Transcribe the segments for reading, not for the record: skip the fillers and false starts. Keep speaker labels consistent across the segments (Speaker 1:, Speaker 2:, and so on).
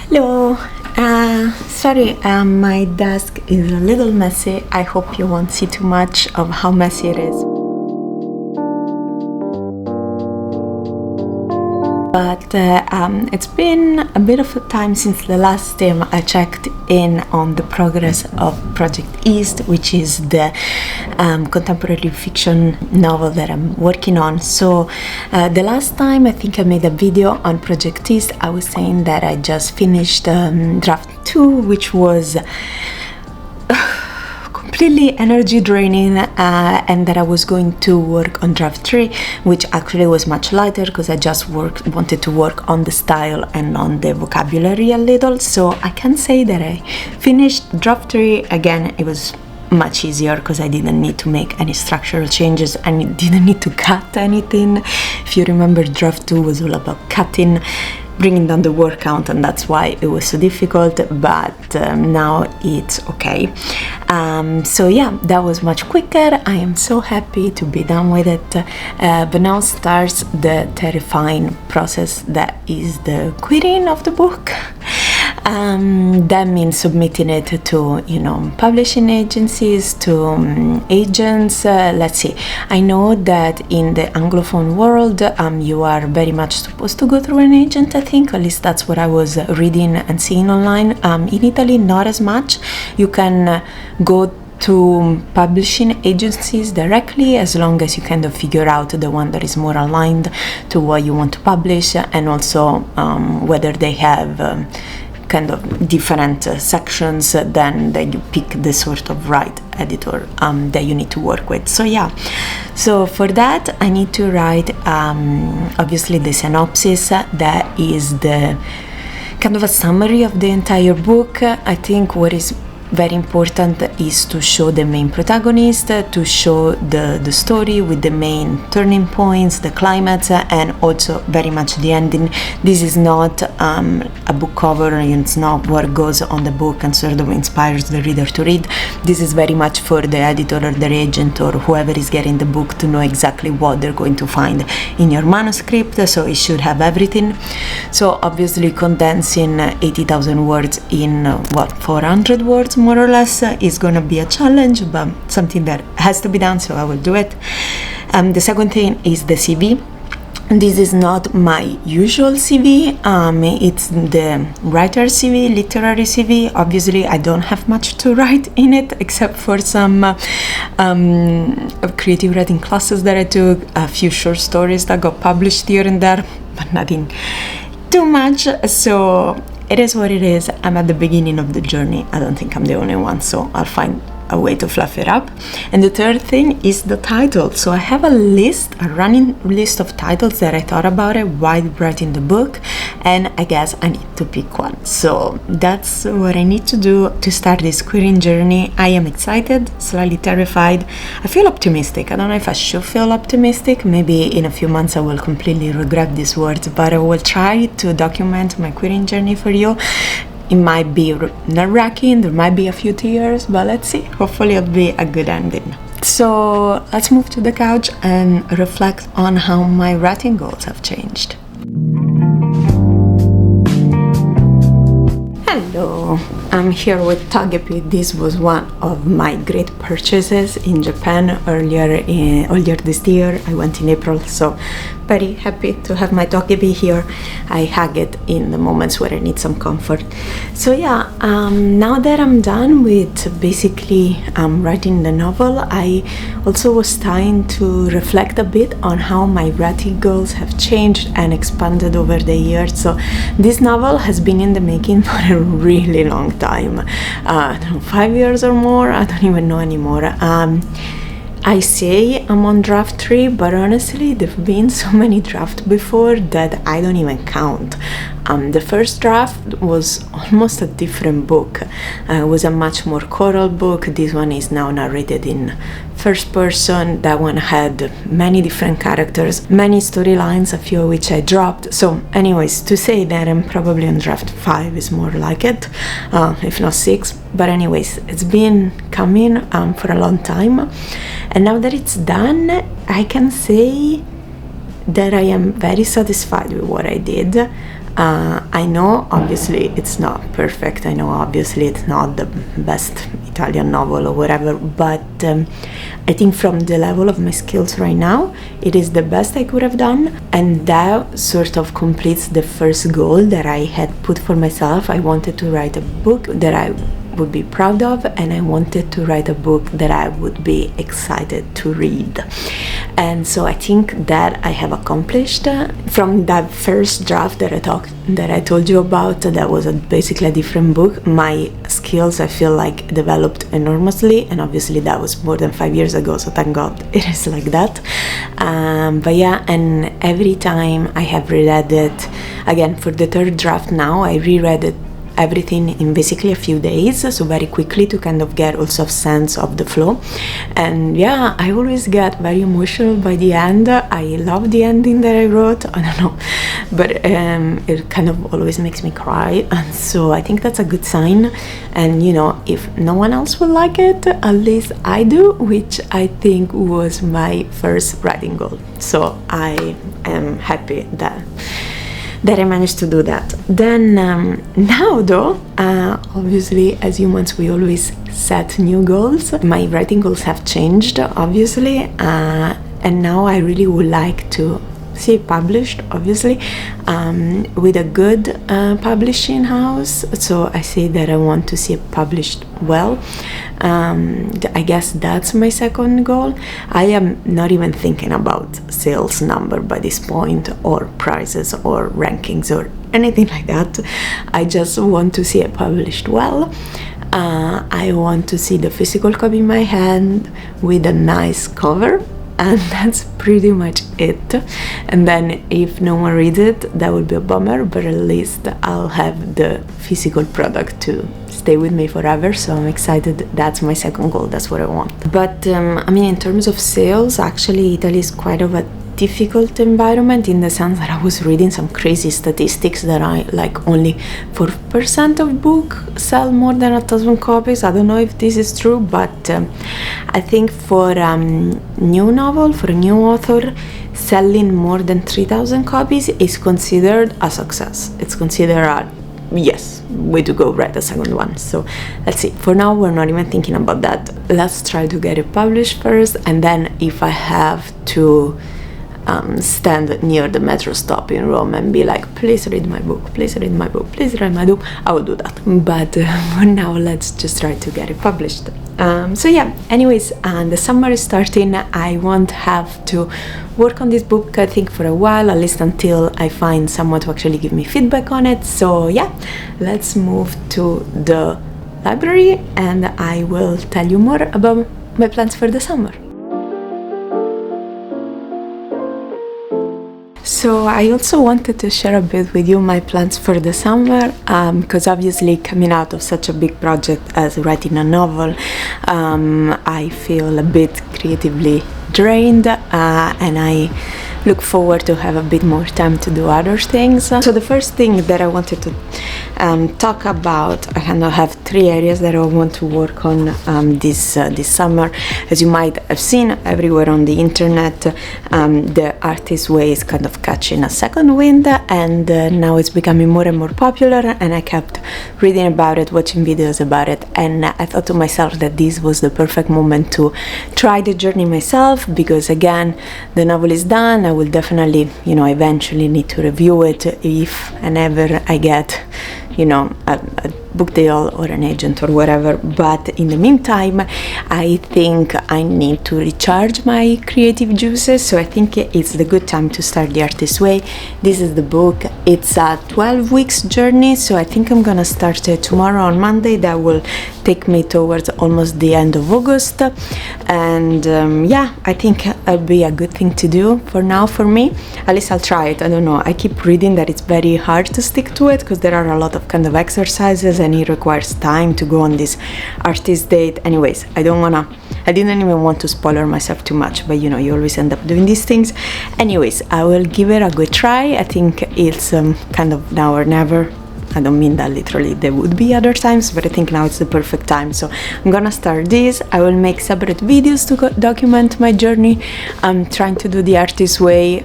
Speaker 1: Hello. Sorry, my desk is a little messy. I hope you won't see too much of how messy it is. But it's been a bit of a time since the last time I checked in on the progress of Project East, which is the contemporary fiction novel that I'm working on. So the last time I think I made a video on Project East, I was saying that I just finished draft 2, which was completely energy draining, and that I was going to work on draft 3, which actually was much lighter because I just wanted to work on the style and on the vocabulary a little. So I can say that I finished draft 3. Again, it was much easier because I didn't need to make any structural changes and didn't need to cut anything. If you remember, draft 2 was all about cutting, bringing down the word count, and that's why it was so difficult, but now it's okay. So yeah, that was much quicker. I am so happy to be done with it, but now starts the terrifying process that is the quitting of the book. That means submitting it to, publishing agencies, to agents. Let's see. I know that in the Anglophone world, you are very much supposed to go through an agent, I think. At least that's what I was reading and seeing online. In Italy, not as much. You can go to publishing agencies directly as long as you kind of figure out the one that is more aligned to what you want to publish, and also whether they have kind of different sections, then you pick the sort of right editor that you need to work with. So yeah, so for that I need to write obviously the synopsis, that is the kind of a summary of the entire book. I think what is very important is to show the main protagonist, to show the story with the main turning points, the climax, and also very much the ending. This is not a book cover, and it's not what goes on the book and sort of inspires the reader to read. This is very much for the editor or the agent or whoever is getting the book to know exactly what they're going to find in your manuscript, so it should have everything. So obviously condensing 80,000 words in 400 words more or less is gonna be a challenge, but something that has to be done, so I will do it. The second thing is the CV. This is not my usual CV, it's the writer CV, literary CV. Obviously I don't have much to write in it except for some creative writing classes that I took, a few short stories that got published here and there, but nothing too much. So it is what it is. I'm at the beginning of the journey. I don't think I'm the only one, so I'll find a way to fluff it up. And the third thing is the title. So I have a running list of titles that I thought about it while writing the book, and I guess I need to pick one. So that's what I need to do to start this quitting journey. I am excited, slightly terrified. I feel optimistic. I don't know if I should feel optimistic. Maybe in a few months I will completely regret these words, but I will try to document my quitting journey for you. It might be nerve-wracking, there might be a few tears, but let's see. Hopefully it'll be a good ending. So let's move to the couch and reflect on how my writing goals have changed. Hello, I'm here with Togepi. This was one of my great purchases in Japan earlier this year. I went in April, so very happy to have my Togepi here. I hug it in the moments where I need some comfort. So yeah, now that I'm done with basically writing the novel, I also was trying to reflect a bit on how my writing goals have changed and expanded over the years. So this novel has been in the making for a really long time. 5 years or more, I don't even know anymore. I say I'm on draft 3, but honestly there have been so many drafts before that I don't even count. The first draft was almost a different book. It was a much more choral book. This one is now narrated in first person. That one had many different characters, many storylines, a few of which I dropped. So anyways, to say that I'm probably on draft 5 is more like it, if not 6. But anyways, it's been coming for a long time, and now that it's done, I can say that I am very satisfied with what I did. I know obviously it's not perfect, I know obviously it's not the best Italian novel or whatever, but I think from the level of my skills right now, it is the best I could have done, and that sort of completes the first goal that I had put for myself. I wanted to write a book that I would be proud of, and I wanted to write a book that I would be excited to read. And so I think that I have accomplished. From that first draft that I told you about, that was basically a different book. My skills, I feel like, developed enormously, and obviously that was more than 5 years ago, so thank God it is like that. But yeah, and every time I have reread it, again for the third draft now, I reread it everything in basically a few days, so very quickly, to kind of get also a sense of the flow. And yeah, I always get very emotional by the end. I love the ending that I wrote, I don't know, but it kind of always makes me cry, and so I think that's a good sign. And you know, if no one else will like it, at least I do, which I think was my first writing goal, so I am happy that I managed to do that. Then now though, obviously as humans we always set new goals. My writing goals have changed obviously, and now I really would like to see it published, obviously, with a good publishing house. So I say that I want to see it published well. I guess that's my second goal. I am not even thinking about sales number by this point, or prices or rankings or anything like that. I just want to see it published well. I want to see the physical copy in my hand with a nice cover, and that's pretty much it. And then if no one reads it, that would be a bummer, but at least I'll have the physical product to stay with me forever. So I'm excited. That's my second goal, that's what I want. But I mean, in terms of sales, actually Italy is quite of a difficult environment, in the sense that I was reading some crazy statistics that only 4% of books sell more than 1,000 copies. I don't know if this is true, but I think for new novel, for a new author, selling more than 3,000 copies is considered a success. It's considered a yes, way to go, write a second one. So let's see, for now we're not even thinking about that. Let's try to get it published first, and then if I have to stand near the metro stop in Rome and be like, please read my book, please read my book, please read my book, I will do that. But for now, let's just try to get it published. So yeah, anyways, the summer is starting. I won't have to work on this book, I think, for a while, at least until I find someone to actually give me feedback on it. So yeah, let's move to the library and I will tell you more about my plans for the summer. So I also wanted to share a bit with you my plans for the summer, because obviously coming out of such a big project as writing a novel, I feel a bit creatively drained, and I look forward to have a bit more time to do other things. So the first thing that I wanted to talk about, I kind of have three areas that I want to work on this summer. As you might have seen everywhere on the internet, the Artist's Way is kind of catching a second wind, and now it's becoming more and more popular, and I kept reading about it, watching videos about it, and I thought to myself that this was the perfect moment to try the journey myself, because again, the novel is done. I will definitely, eventually need to review it if and ever I get, a book deal or an agent or whatever. But in the meantime, I think I need to recharge my creative juices, so I think it's the good time to start the Artist's Way. This is the book. It's a 12 weeks journey, so I think I'm gonna start it tomorrow on Monday. That will take me towards almost the end of August, and yeah, I think it'll be a good thing to do for now for me. At least I'll try it. I don't know, I keep reading that it's very hard to stick to it because there are a lot of kind of exercises and it requires time to go on this artist date. Anyways, I didn't even want to spoiler myself too much, but you always end up doing these things. Anyways, I will give it a good try. I think it's kind of now or never I don't mean that literally, there would be other times, but I think now it's the perfect time. So I'm gonna start this. I will make separate videos to document my journey. I'm trying to do the artist way.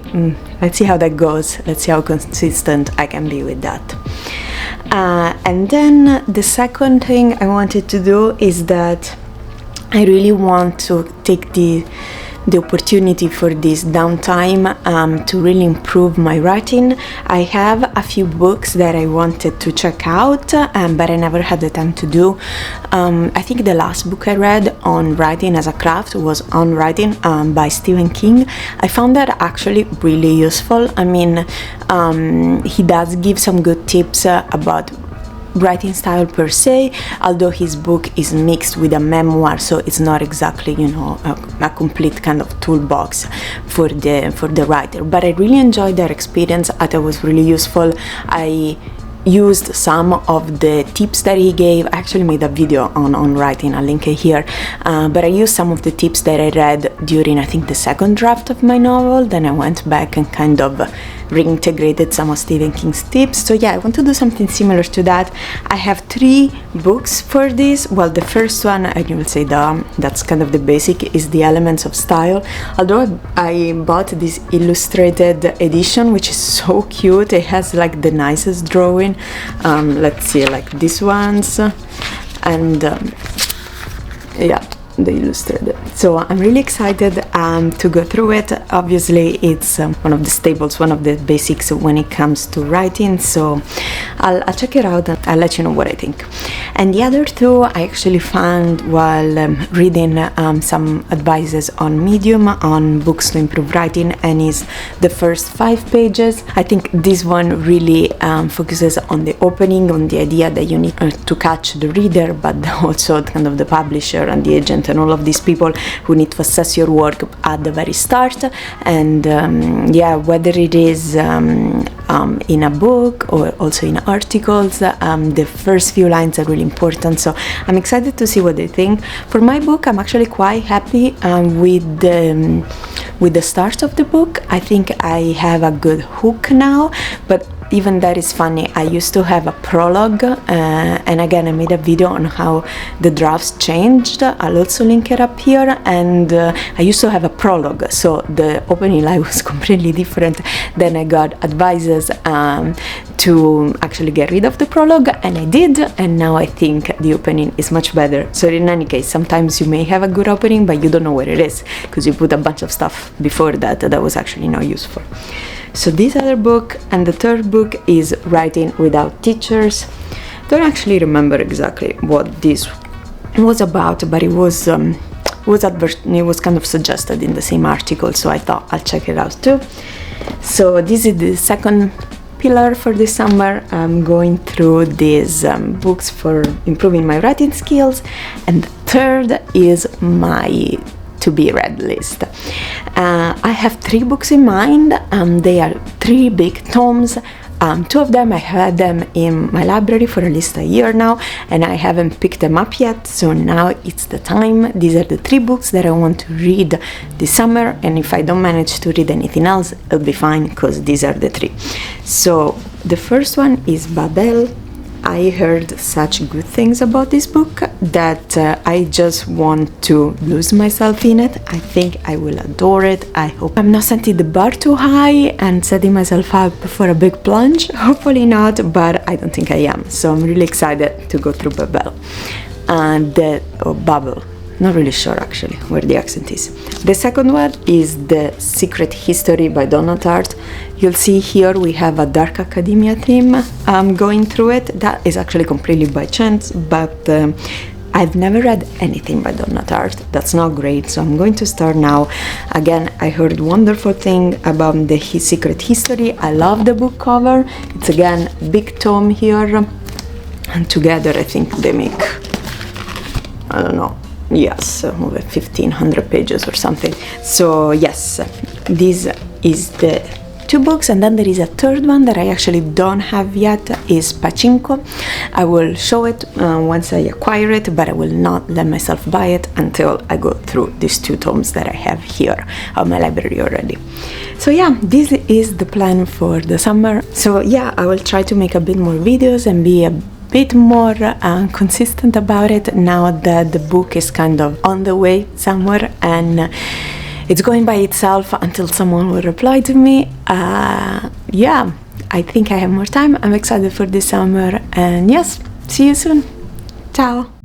Speaker 1: Let's see how that goes. Let's see how consistent I can be with that. And then the second thing I wanted to do is that I really want to take the opportunity for this downtime to really improve my writing. I have a few books that I wanted to check out, but I never had the time to do. I think the last book I read on writing as a craft was On Writing by Stephen King. I found that actually really useful. I mean, he does give some good tips about writing style per se, although his book is mixed with a memoir, so it's not exactly, you know, a complete kind of toolbox for the writer. But I really enjoyed that experience. I thought it was really useful. I used some of the tips that he gave. I actually made a video on writing, I'll link it here, but I used some of the tips that I read during, I think, the second draft of my novel. Then I went back and kind of reintegrated some of Stephen King's tips. So yeah, I want to do something similar to that. I have 3 books for this. Well, the first one, I will say that's kind of the basic, is The Elements of Style. Although I bought this illustrated edition, which is so cute. It has like the nicest drawing. Let's see, like these ones, and yeah, the illustrated. So I'm really excited to go through it. Obviously it's one of the staples, one of the basics when it comes to writing, so I'll check it out and I'll let you know what I think. And the other 2 I actually found while reading some advices on Medium on books to improve writing, and is the first 5 pages. I think this one really focuses on the opening, on the idea that you need to catch the reader, but also kind of the publisher and the agent and all of these people who need to assess your work at the very start. And yeah, whether it is in a book or also in articles, the first few lines are really important. So I'm excited to see what they think. For my book, I'm actually quite happy with the start of the book. I think I have a good hook now, but even that is funny. I used to have a prologue, and again I made a video on how the drafts changed. I'll also link it up here. And I used to have a prologue, so the opening line was completely different. Then I got advices to actually get rid of the prologue, and I did, and now I think the opening is much better. So in any case, sometimes you may have a good opening, but you don't know where it is because you put a bunch of stuff before that was actually not useful. So this other book, and the third book is Writing Without Teachers. Don't actually remember exactly what this was about, but it was kind of suggested in the same article, so I thought I'll check it out too. So this is the second pillar for this summer. I'm going through these books for improving my writing skills, and the third is my to be read list. I have 3 books in mind. They are 3 big tomes. 2 of them, I had them in my library for at least a year now, and I haven't picked them up yet, so now it's the time. These are the 3 books that I want to read this summer, and if I don't manage to read anything else, it'll be fine, because these are the 3. So the first one is Babel. I heard such good things about this book that I just want to lose myself in it. I think I will adore it. I hope I'm not setting the bar too high and setting myself up for a big plunge. Hopefully not, but I don't think I am. So I'm really excited to go through Babel. Babel. Not really sure actually where the accent is. The second one is The Secret History by Donna Tartt. You'll see here we have a dark academia theme going through it. That is actually completely by chance, but I've never read anything by Donna Tartt. That's not great, so I'm going to start now. Again, I heard wonderful thing about the Secret History. I love the book cover. It's again big tome here, and together I think they make, I don't know, yes, over 1500 pages or something. So yes, this is the 2 books, and then there is a third one that I actually don't have yet, is Pachinko. I will show it once I acquire it, but I will not let myself buy it until I go through these 2 tomes that I have here on my library already. So yeah, this is the plan for the summer. So yeah, I will try to make a bit more videos and be a bit more consistent about it now that the book is kind of on the way somewhere, and it's going by itself until someone will reply to me. Yeah, I think I have more time. I'm excited for this summer, and yes, see you soon. Ciao.